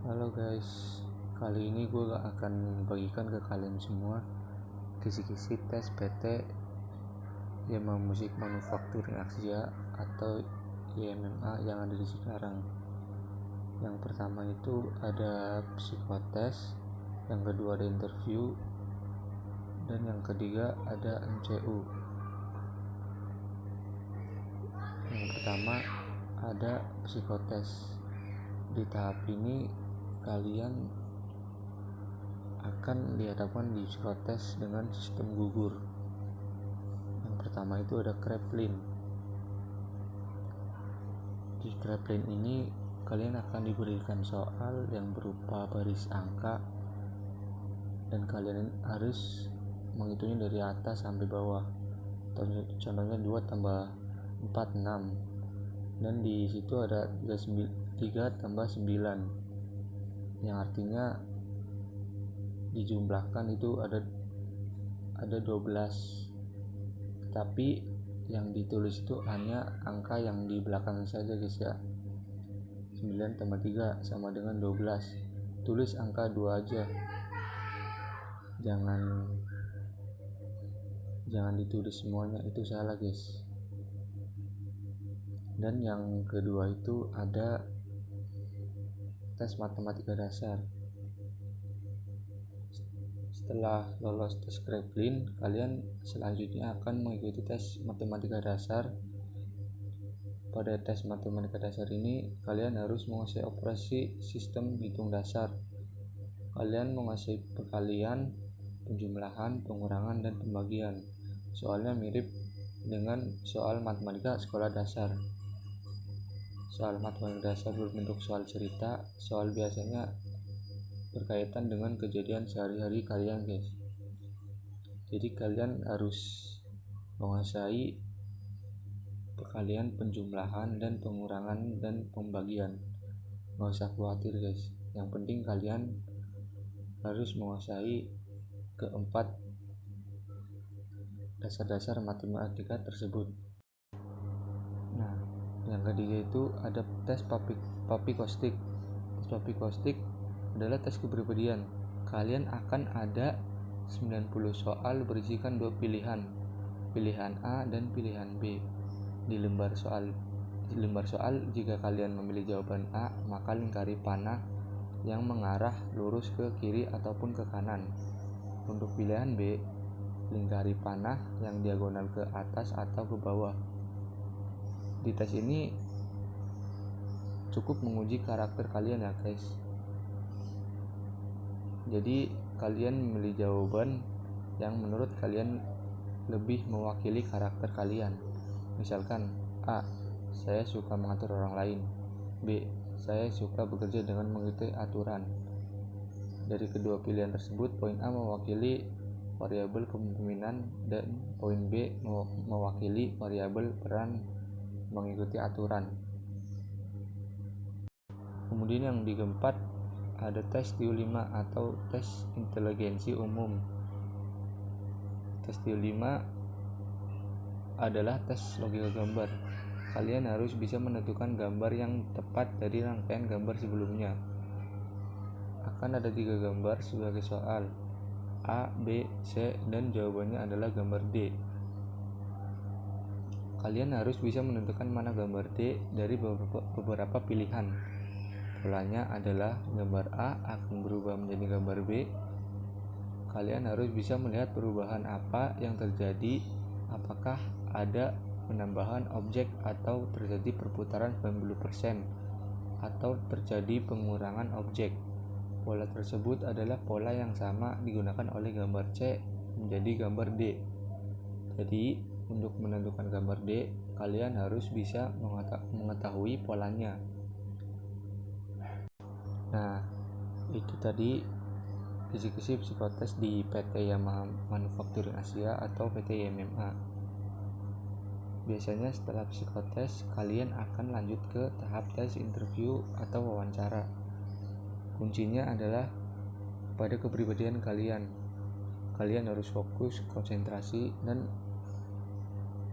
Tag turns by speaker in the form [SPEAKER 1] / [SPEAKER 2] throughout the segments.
[SPEAKER 1] Halo guys, kali ini gue akan bagikan ke kalian semua kisi-kisi tes PT YAMA Musik Manufacturing Asia atau YMMA yang ada di sekarang. Yang pertama itu ada psikotes, yang kedua ada interview, dan yang ketiga ada MCU. Yang pertama ada psikotes. Di tahap ini kalian akan dihadapkan di psikotes dengan sistem gugur. Yang pertama itu ada Kraepelin. Di Kraepelin ini kalian akan diberikan soal yang berupa baris angka dan kalian harus menghitungnya dari atas sampai bawah. Contohnya 2 tambah 4 6, dan di situ ada 3 tambah 9 yang artinya dijumlahkan itu ada 12, tapi yang ditulis itu hanya angka yang di belakang saja guys ya. 9 tambah 3 sama dengan 12, tulis angka 2 aja, jangan ditulis semuanya, itu salah guys. Dan yang kedua itu ada tes matematika dasar. Setelah lolos tes Kraepelin, kalian selanjutnya akan mengikuti tes matematika dasar. Pada tes matematika dasar ini, kalian harus menguasai operasi sistem hitung dasar. Kalian menguasai perkalian, penjumlahan, pengurangan, dan pembagian. Soalnya mirip dengan soal matematika sekolah dasar. Soal matematika dasar berbentuk soal cerita, soal biasanya berkaitan dengan kejadian sehari-hari kalian guys. Jadi kalian harus menguasai perkalian, penjumlahan, dan pengurangan, dan pembagian. Gak usah khawatir guys, yang penting kalian harus menguasai keempat dasar-dasar matematika tersebut. Nah, yang ketiga itu ada tes papikostik. Tes papikostik adalah tes kepribadian. Kalian akan ada 90 soal berisikan 2 pilihan A dan pilihan B. Di lembar soal jika kalian memilih jawaban A, maka lingkari panah yang mengarah lurus ke kiri ataupun ke kanan. Untuk pilihan B, lingkari panah yang diagonal ke atas atau ke bawah. Di tes ini cukup menguji karakter kalian ya guys. Jadi kalian memilih jawaban yang menurut kalian lebih mewakili karakter kalian. Misalkan A, saya suka mengatur orang lain. B, saya suka bekerja dengan mengikuti aturan. Dari kedua pilihan tersebut, poin A mewakili variabel kepemimpinan dan poin B mewakili variabel peran mengikuti aturan. Kemudian yang keempat ada tes TU5 atau tes inteligensi umum. Tes TU5 adalah tes logika gambar. Kalian harus bisa menentukan gambar yang tepat dari rangkaian gambar sebelumnya. Akan ada 3 gambar sebagai soal, A, B, C, dan jawabannya adalah gambar D. Kalian harus bisa menentukan mana gambar D dari beberapa pilihan. Polanya adalah gambar A akan berubah menjadi gambar B. Kalian harus bisa melihat perubahan apa yang terjadi, apakah ada penambahan objek atau terjadi perputaran 90% atau terjadi pengurangan objek. Pola tersebut adalah pola yang sama digunakan oleh gambar C menjadi gambar D. Jadi untuk menentukan gambar D, kalian harus bisa mengetahui polanya. Nah, itu tadi kisi-kisi psikotes di PT YAMA Manufacturing Asia atau PT YMMA. Biasanya setelah psikotes, kalian akan lanjut ke tahap tes interview atau wawancara. Kuncinya adalah pada kepribadian kalian. Kalian harus fokus, konsentrasi, dan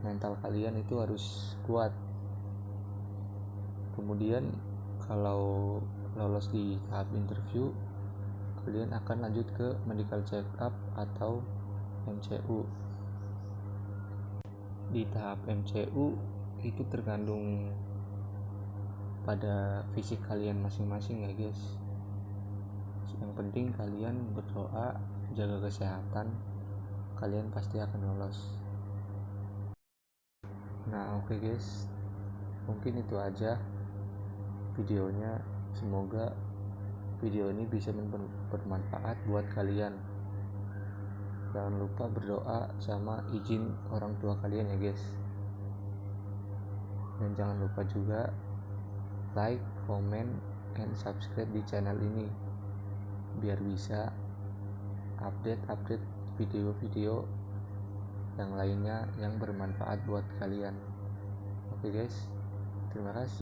[SPEAKER 1] mental kalian itu harus kuat. Kemudian Kalau lolos di tahap interview, kalian akan lanjut ke medical check up atau MCU. Di tahap MCU itu tergantung pada fisik kalian masing-masing ya guys. Yang penting kalian berdoa, jaga kesehatan, kalian pasti akan lolos. Nah oke guys, mungkin itu aja videonya. Semoga video ini bisa bermanfaat buat kalian. Jangan lupa berdoa sama izin orang tua kalian ya guys. Dan jangan lupa juga like, comment, and subscribe di channel ini biar bisa update video-video yang lainnya yang bermanfaat buat kalian. Oke guys, terima kasih.